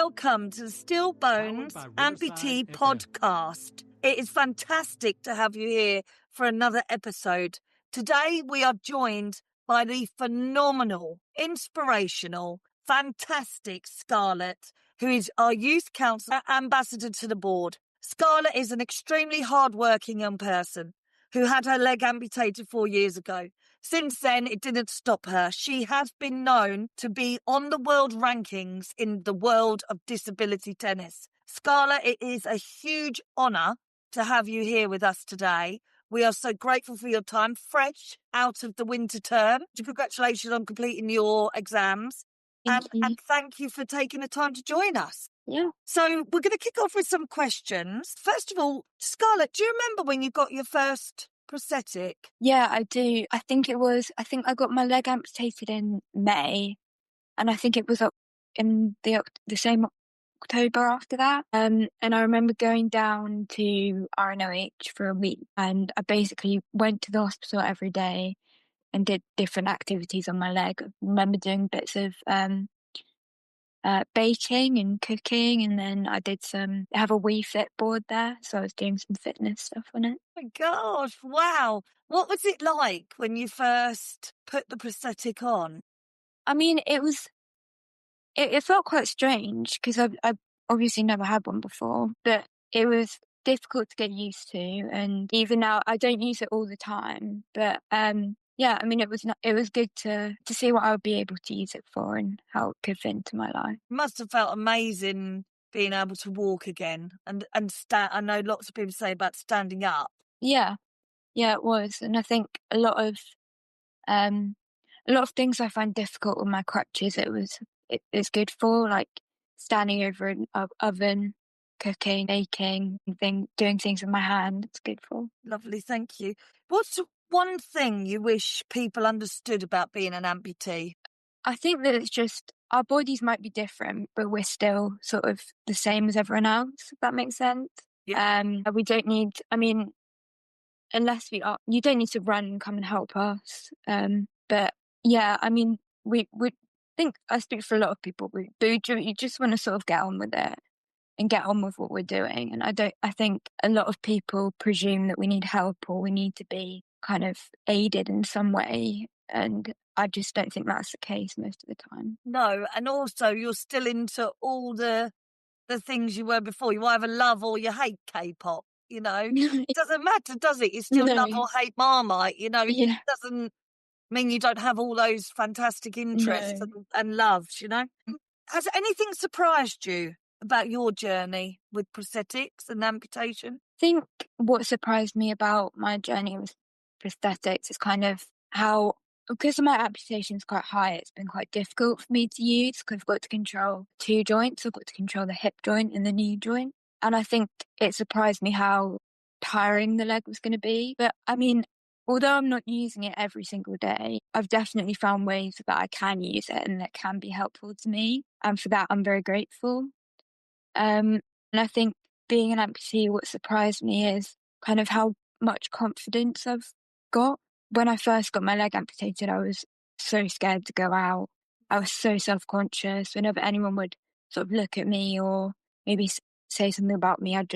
welcome to the Still Bones Amputee podcast. It is fantastic to have you here for another episode. Today we are joined by the phenomenal, inspirational, fantastic Scarlett, who is our youth council ambassador to the board. Scarlett is an extremely hard-working young person who had her leg amputated 4 years ago. Since then, it didn't stop her. She has been known to be on the world rankings in the world of disability tennis. Scarlett, it is a huge honour to have you here with us today. We are so grateful for your time, fresh out of the winter term. Congratulations on completing your exams. Thank you. And thank you for taking the time to join us. Yeah. So we're going to kick off with some questions. First of all, Scarlett, do you remember when you got your first prosthetic? Yeah, I do. I think I got my leg amputated in May, and I think it was up in the same October after that. And I remember going down to RNOH for a week, and I basically went to the hospital every day and did different activities on my leg. I remember doing bits of baking and cooking, and then I have a Wii Fit board there, so I was doing some fitness stuff on it. Oh my gosh, wow. What was it like when you first put the prosthetic on? I mean, it felt quite strange because I've obviously never had one before, but it was difficult to get used to, and even now I don't use it all the time, but yeah, I mean, it was good to see what I would be able to use it for and how it could fit into my life. It must have felt amazing being able to walk again and stand. I know lots of people say about standing up. Yeah, it was, and I think a lot of things I find difficult with my crutches, it's good for, like standing over an oven, cooking, baking, doing things with my hand. It's good for. Lovely, thank you. What's one thing you wish people understood about being an amputee? I think that it's just our bodies might be different, but we're still sort of the same as everyone else, if that makes sense. Yeah. We don't need, I mean, unless you don't need to run and come and help us. But yeah, I mean, we think, I speak for a lot of people, you just want to sort of get on with it and get on with what we're doing. And I think a lot of people presume that we need help or we need to be kind of aided in some way. And I just don't think that's the case most of the time. No, and also you're still into all the things you were before. You either love or you hate K-pop, you know. It doesn't matter, does it? You still love or hate Marmite, you know. Yeah. It doesn't mean you don't have all those fantastic interests and loves, you know. Has anything surprised you about your journey with prosthetics and amputation? I think what surprised me about my journey with prosthetics is kind of how, because my amputation is quite high, it's been quite difficult for me to use because I've got to control 2 joints. I've got to control the hip joint and the knee joint. And I think it surprised me how tiring the leg was going to be. But I mean, although I'm not using it every single day, I've definitely found ways that I can use it and that can be helpful to me. And for that, I'm very grateful. And I think being an amputee, what surprised me is kind of how much confidence I've got. When I first got my leg amputated, I was so scared to go out. I was so self-conscious. Whenever anyone would sort of look at me or maybe say something about me, I'd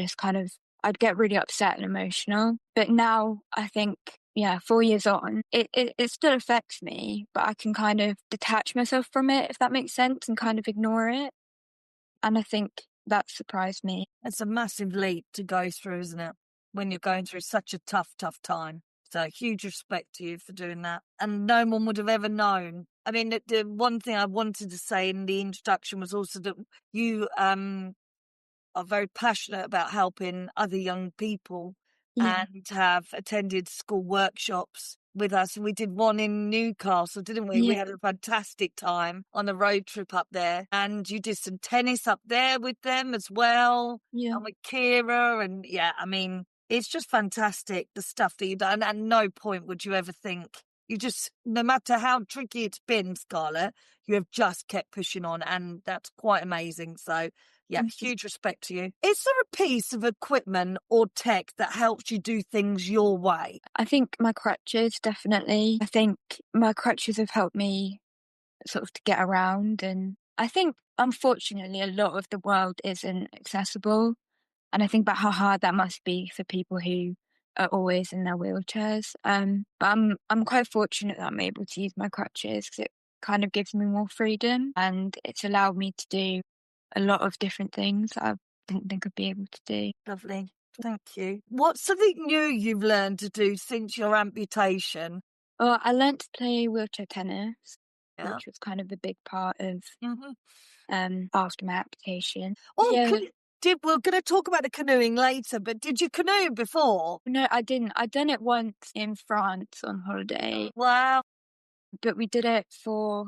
get really upset and emotional. But now I think, 4 years on, it still affects me, but I can kind of detach myself from it, if that makes sense, and kind of ignore it. And I think that surprised me. It's a massive leap to go through, isn't it? When you're going through such a tough time. So huge respect to you for doing that. And no one would have ever known. I mean, the one thing I wanted to say in the introduction was also that you are very passionate about helping other young people and have attended school workshops with us. And we did one in Newcastle, didn't we? Yeah. We had a fantastic time on a road trip up there. And you did some tennis up there with them as well. Yeah. And with Kira. And I mean, it's just fantastic, the stuff that you've done. And at no point would you ever think, no matter how tricky it's been, Scarlett, you have just kept pushing on. And that's quite amazing. So, huge respect to you. Is there a piece of equipment or tech that helps you do things your way? I think my crutches, definitely. I think my crutches have helped me sort of to get around, and I think, unfortunately, a lot of the world isn't accessible, and I think about how hard that must be for people who are always in their wheelchairs. But I'm quite fortunate that I'm able to use my crutches because it kind of gives me more freedom, and it's allowed me to do a lot of different things that I didn't think I'd be able to do. Lovely. Thank you. What's something new you've learned to do since your amputation? Well, I learnt to play wheelchair tennis, Yeah. which was kind of a big part of Hmm. after my amputation. Oh, Yeah. we're going to talk about the canoeing later, but did you canoe before? No, I didn't. I'd done it once in France on holiday, Wow. but we did it for,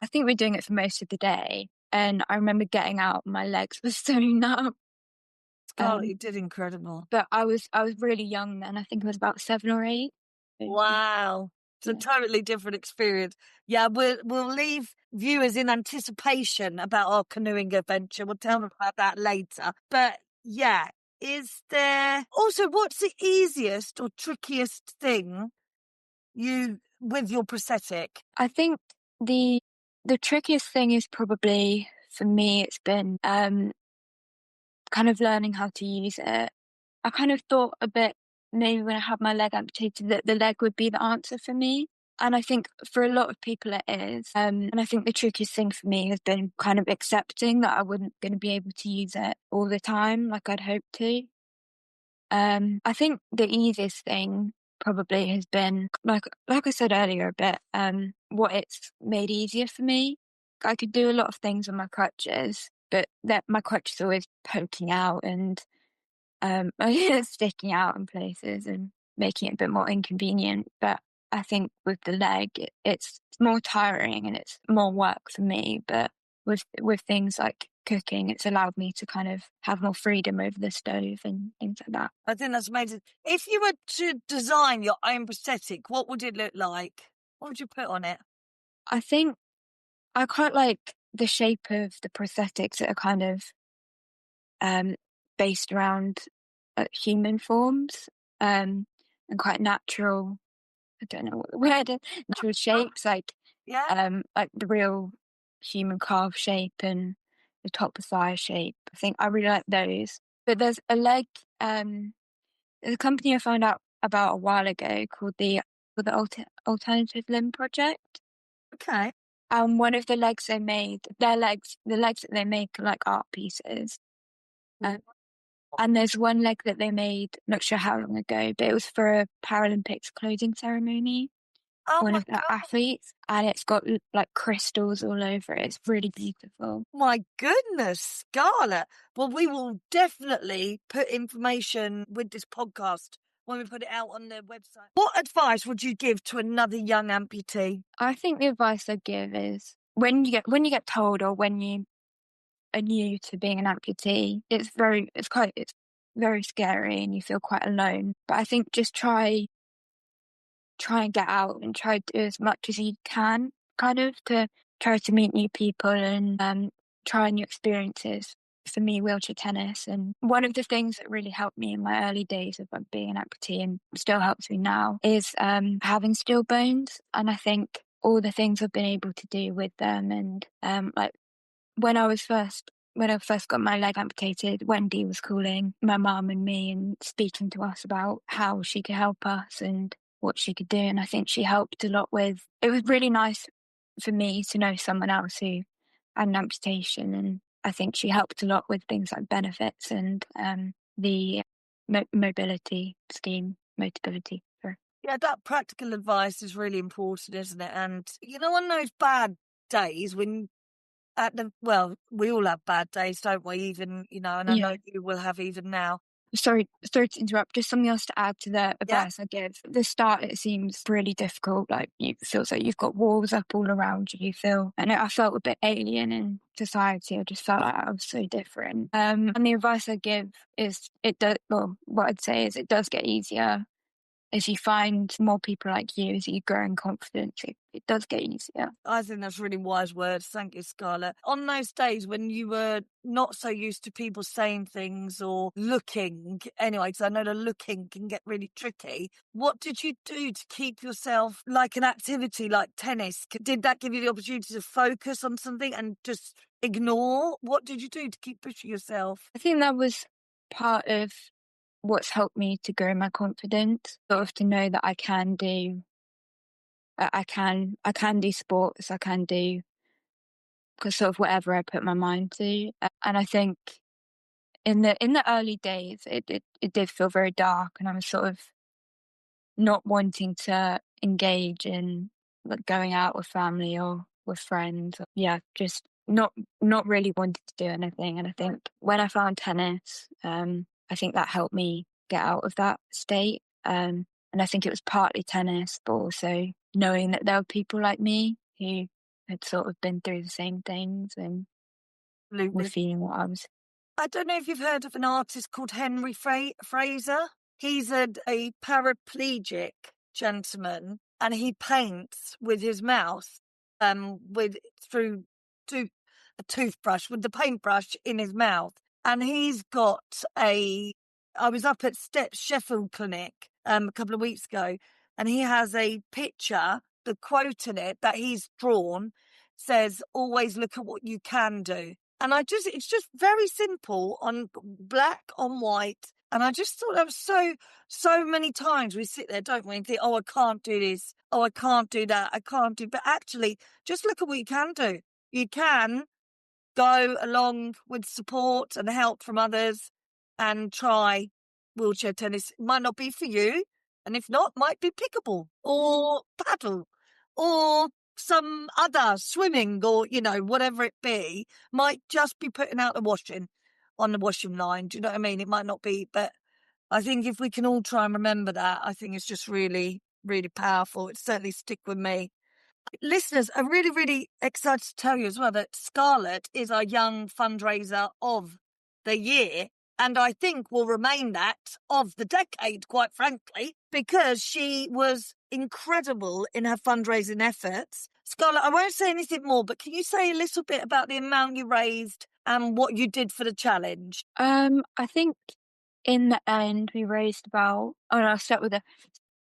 I think we were doing it for most of the day. And I remember getting out, my legs were so numb. Scarlett, you did incredible. But I was really young then. I think I was about 7 or 8. So, Wow. It's a yeah. totally different experience. Yeah, we'll leave viewers in anticipation about our canoeing adventure. We'll tell them about that later. But yeah, is there also what's the easiest or trickiest thing you with your prosthetic? I think the trickiest thing is probably for me. It's been kind of learning how to use it. I kind of thought a bit maybe when I had my leg amputated that the leg would be the answer for me. And I think for a lot of people it is. And I think the trickiest thing for me has been kind of accepting that I wasn't going to be able to use it all the time like I'd hoped to. I think the easiest thing probably has been like I said earlier a bit, what it's made easier for me. I could do a lot of things with my crutches, but that my crutch is always poking out and sticking out in places and making it a bit more inconvenient. But I think with the leg, it's more tiring and it's more work for me. But with things like cooking, it's allowed me to kind of have more freedom over the stove and things like that. I think that's amazing. If you were to design your own prosthetic, what would it look like? What would you put on it? I think I quite like the shape of the prosthetics that are kind of um, based around human forms and quite natural. I don't know what the word is. Natural shapes, Yeah. like the real human calf shape and the top of thigh shape. I think I really like those. But there's a leg. There's a company I found out about a while ago called the Alternative Limb Project. Okay. And one of the legs they made, the legs that they make are like art pieces. Um, and there's one leg that they made, not sure how long ago, but it was for a Paralympics closing ceremony. Oh One my of the God. athletes, and it's got like crystals all over it. It's really beautiful. My goodness, Scarlett. Well, we will definitely put information with this podcast when we put it out on the website. What advice would you give to another young amputee? I think the advice I'd give is when you get told or when you are new to being an amputee, it's very scary and you feel quite alone. But I think just try and get out and try to do as much as you can, kind of to try to meet new people and try new experiences. For me, wheelchair tennis. And one of the things that really helped me in my early days of being an amputee and still helps me now is having steel bones. And I think all the things I've been able to do with them and like when I first got my leg amputated, Wendy was calling my mum and me and speaking to us about how she could help us and what she could do. And I think she helped a lot with. It was really nice for me to know someone else who had an amputation, and I think she helped a lot with things like benefits and the mobility scheme, Motability. Sorry. Yeah, that practical advice is really important, isn't it? And on those bad days when we all have bad days, don't we? Even, and I know Yeah. you will have even now. Sorry to interrupt. Just something else to add to the Yeah. advice I give. At the start, it seems really difficult. Like it feels like you've got walls up all around you. And I felt a bit alien in society. I just felt like I was so different. And the advice I give is what I'd say is it does get easier as you find more people like you, as you grow in confidence. It does get easier. I think that's really wise words. Thank you, Scarlett. On those days when you were not so used to people saying things or looking, anyway, because I know the looking can get really tricky, what did you do to keep yourself like an activity like tennis? Did that give you the opportunity to focus on something and just ignore? What did you do to keep pushing yourself? I think that was part of what's helped me to grow my confidence, sort of to know that I can do sports, I can do sort of whatever I put my mind to. And I think in the early days, it did feel very dark, and I was sort of not wanting to engage in like going out with family or with friends. Yeah, just not really wanting to do anything. And I think when I found tennis, I think that helped me get out of that state. And I think it was partly tennis, but also knowing that there were people like me who had sort of been through the same things and were Absolutely. feeling what I was. I don't know if you've heard of an artist called Henry Fraser. He's a paraplegic gentleman, and he paints with his mouth, with through to a toothbrush with the paintbrush in his mouth. And he's got a. I was up at Steps Sheffield Clinic a couple of weeks ago, and he has a picture. The quote in it that he's drawn says, "Always look at what you can do." And it's just very simple on black on white. And I just thought that was so many times we sit there, don't we, and think, oh, I can't do this. Oh, I can't do that. I can't do, but actually just look at what you can do. You can go along with support and help from others and try wheelchair tennis. It might not be for you. And if not, might be pickleball or paddle or some other swimming or, whatever it be, might just be putting out the washing on the washing line. Do you know what I mean? It might not be, but I think if we can all try and remember that, I think it's just really, really powerful. It certainly stick with me. Listeners, I'm really, really excited to tell you as well that Scarlett is our young fundraiser of the year. And I think will remain that of the decade, quite frankly, because she was incredible in her fundraising efforts. Scarlett, I won't say anything more, but can you say a little bit about the amount you raised and what you did for the challenge? I think in the end we raised about. Oh no, I'll start with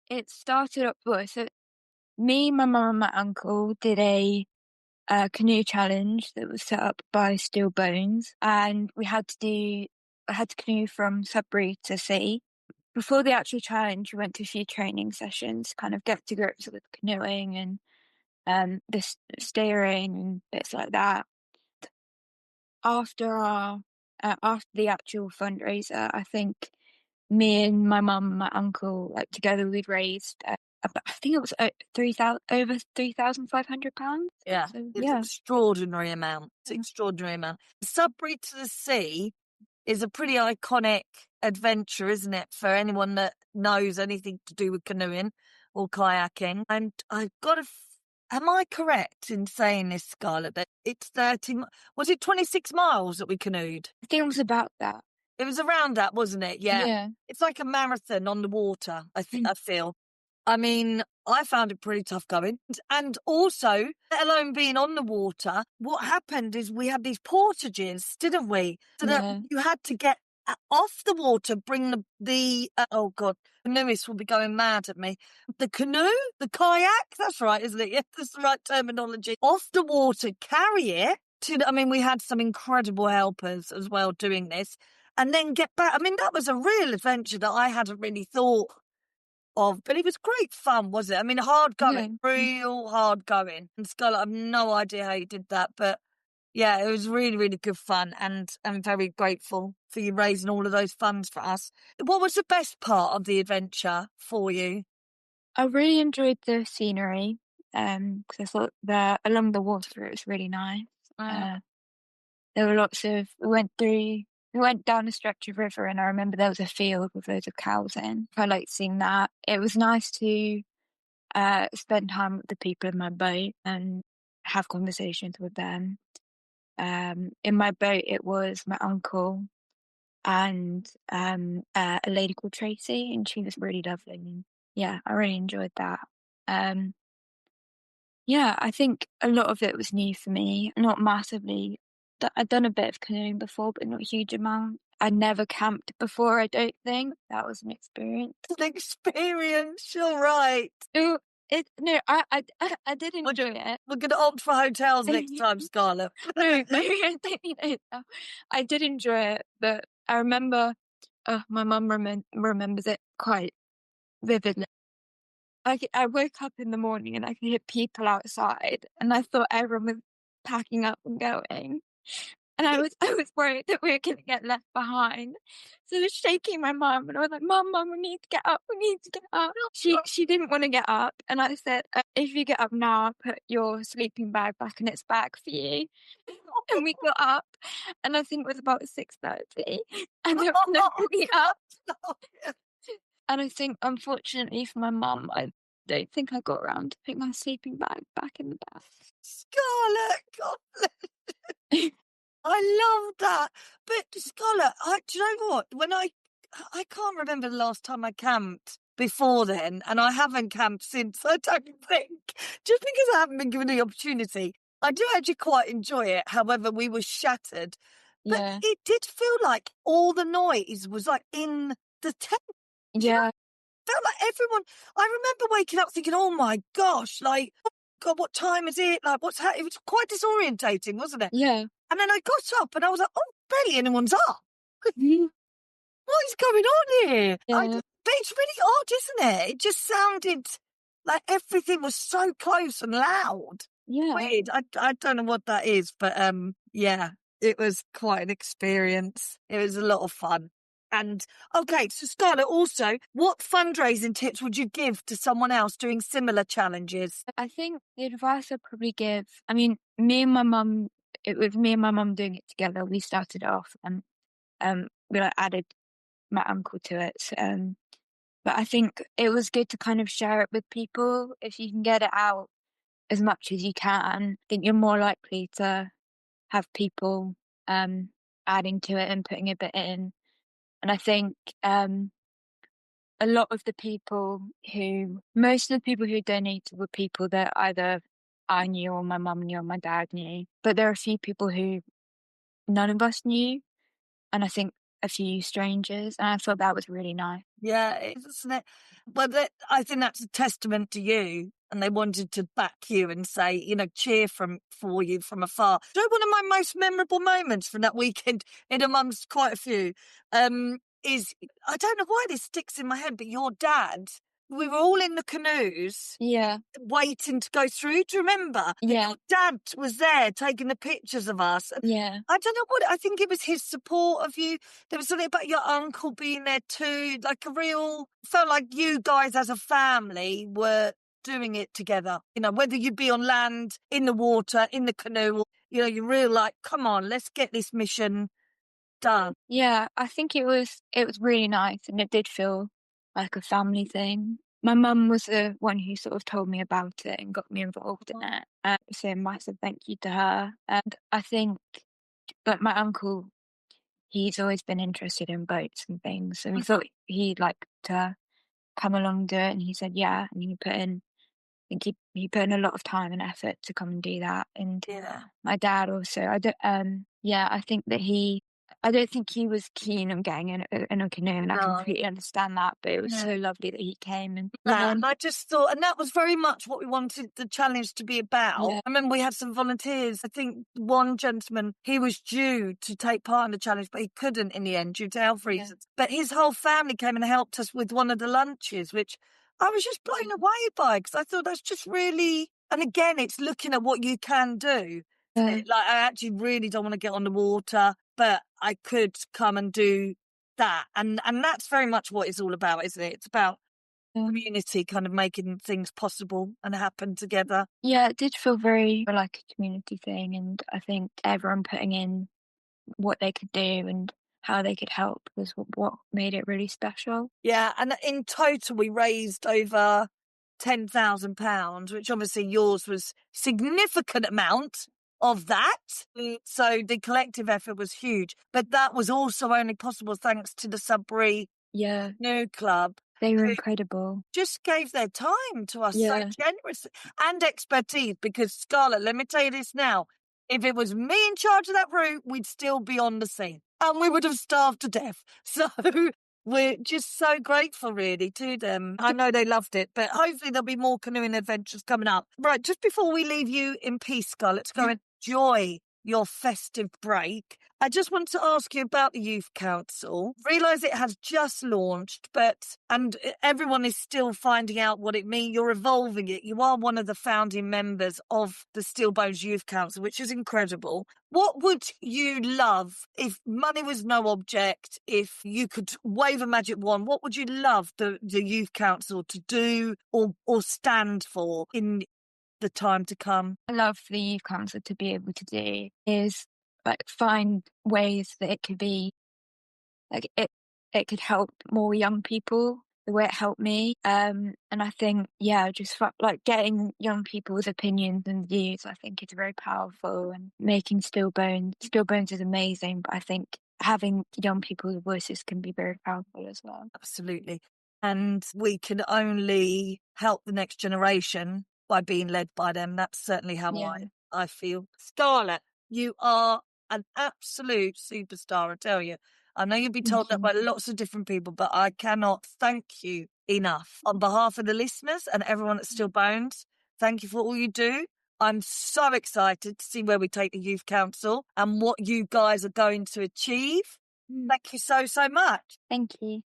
it started up. Well, so me, my mum, and my uncle did a canoe challenge that was set up by Steel Bones, and I had to canoe from Sudbury to sea. Before the actual challenge, we went to a few training sessions, kind of get to grips with canoeing and steering and bits like that. After the actual fundraiser, I think me and my mum and my uncle, like together, we'd raised I think it was over £3,500. Yeah, So it's an yeah, extraordinary amount. It's an extraordinary amount. Sudbury to the sea is a pretty iconic adventure, isn't it, for anyone that knows anything to do with canoeing or kayaking? And I've got to. Am I correct in saying this, Scarlett, that it's 30, was it 26 miles that we canoed? I think it was about that. It was around that, wasn't it? Yeah. Yeah. It's like a marathon on the water, I feel. I mean, I found it pretty tough going. And also, let alone being on the water, what happened is we had these portages, didn't we? So that Yeah. you had to get off the water, bring oh God, the canoeists will be going mad at me. The canoe, the kayak, that's right, isn't it? Yeah, that's the right terminology. Off the water, carry it I mean, we had some incredible helpers as well doing this, and then get back. I mean, that was a real adventure that I hadn't really thought of, but it was great fun, was it? I mean, hard Yeah. going, real hard going. And Scarlett, I have no idea how you did that, but yeah, it was really, really good fun, and I'm very grateful for you raising all of those funds for us. What was the best part of the adventure for you? I really enjoyed the scenery, because I thought that along the water it was really nice. Mm. Uh, there were we went down a stretch of river, and I remember there was a field with loads of cows in. I liked seeing that. It was nice to spend time with the people in my boat and have conversations with them. In my boat, it was my uncle and a lady called Tracy, and she was really lovely. And yeah, I really enjoyed that. Um, yeah, I think a lot of it was new for me, not massively. I'd done a bit of canoeing before, but not a huge amount. I'd never camped before, I don't think. That was an experience. An experience, you're right. No, I did enjoy it. We're going to opt for hotels next time, Scarlett. No, no, I did enjoy it, but I remember, my mum remembers it quite vividly. I woke up in the morning and I could hear people outside, and I thought everyone was packing up and going. And I was worried that we were gonna get left behind. So I was shaking my mum, and I was like, "Mum, we need to get up. We need to get up." She didn't wanna get up, and I said, "If you get up now, I'll put your sleeping bag back in its bag for you." And we got up, and I think it was about 6:30, and there was nobody up. And I think, unfortunately for my mum, I don't think I got around to putting my sleeping bag back in the bag. Scarlett, God I love that. But Scarlett, do you know what? I can't remember the last time I camped before then, and I haven't camped since, I don't think. Just because I haven't been given the opportunity. I do actually quite enjoy it. However, we were shattered. But Yeah. it did feel like all the noise was like in the tent. Yeah, Felt like everyone. I remember waking up thinking, "Oh my gosh, like, oh God, what time is it? Like, what's happening?" It was quite disorientating, wasn't it? yeah. And then I got up and I was like, "Oh, barely anyone's up. Mhm. What is going on here?" Yeah, But it's really odd, isn't it? It just sounded like everything was so close and loud. yeah. Weird. I don't know what that is, but yeah, it was quite an experience. It was a lot of fun. And okay, so Scarlett, also, what fundraising tips would you give to someone else doing similar challenges? I think the advice I'd probably give, I mean, me and my mum, it was me and my mum doing it together. We started off and we like added my uncle to it. So, but I think it was good to kind of share it with people. If you can get it out as much as you can, I think you're more likely to have people adding to it and putting a bit in. And I think a lot of the people most of the people who donated were people that either I knew or my mum knew or my dad knew. But there are a few people who none of us knew, and I think a few strangers, and I thought that was really nice. Yeah, it is, isn't it? Well, I think that's a testament to you. And they wanted to back you and say, cheer for you from afar. So one of my most memorable moments from that weekend, in amongst quite a few, is I don't know why this sticks in my head, but your dad. We were all in the canoes Yeah, waiting to go through. Do you remember? yeah, Your dad was there taking the pictures of us. yeah, I don't know what, I think it was his support of you. There was something about your uncle being there too, like felt like you guys as a family were doing it together. Whether you'd be on land, in the water, in the canoe, you're real like, come on, let's get this mission done. yeah. I think it was really nice, and it did feel like a family thing. My mum was the one who sort of told me about it and got me involved in it. So a massive thank you to her. And I think, like my uncle, he's always been interested in boats and things, so he thought he'd like to come along and do it, and he said yeah, and I think he put in a lot of time and effort to come and do that. And Yeah. my dad also, yeah, I don't think he was keen on getting in a canoe, and I No. completely understand that, but it was Yeah. so lovely that he came and And I just thought, and that was very much what we wanted the challenge to be about. yeah, I remember we had some volunteers. I think one gentleman, he was due to take part in the challenge, but he couldn't in the end due to health reasons. But his whole family came and helped us with one of the lunches, which I was just blown away by because I thought that's just really, and again, it's looking at what you can do. yeah, Like, I actually really don't want to get on the water, but I could come and do that. And that's very much what it's all about, isn't it? It's about yeah. community kind of making things possible and happen together. Yeah, it did feel very like a community thing, and I think everyone putting in what they could do and how they could help was what made it really special. Yeah, and in total we raised over £10,000, which obviously yours was significant amount of that. So the collective effort was huge, but that was also only possible thanks to the Sudbury Yeah, New Club, they were who incredible. just gave their time to us so Yeah, generously and expertise. Because Scarlett, let me tell you this now: if it was me in charge of that route, we'd still be on the scene and we would have starved to death. So we're just so grateful, really, to them. I know they loved it, but hopefully there'll be more canoeing adventures coming up. Right, just before we leave you in peace, Scarlett, to go enjoy your festive break, I just want to ask you about the Youth Council. Realise it has just launched, and everyone is still finding out what it means. You're evolving it. You are one of the founding members of the Stillbones Youth Council, which is incredible. What would you love if money was no object, if you could wave a magic wand? What would you love the Youth Council to do or stand for in the time to come? I love for the youth council to be able to do is like find ways that it could be like it could help more young people the way it helped me. And I think just like getting young people's opinions and views, I think is very powerful, and making Stillbones is amazing, but I think having young people's voices can be very powerful as well. Absolutely. And we can only help the next generation by being led by them. That's certainly how I feel. Scarlett, you are an absolute superstar, I tell you. I know you'll be told that by lots of different people, but I cannot thank you enough. On behalf of the listeners and everyone at Stillbones, thank you for all you do. I'm so excited to see where we take the Youth Council and what you guys are going to achieve. Thank you so, so much. Thank you.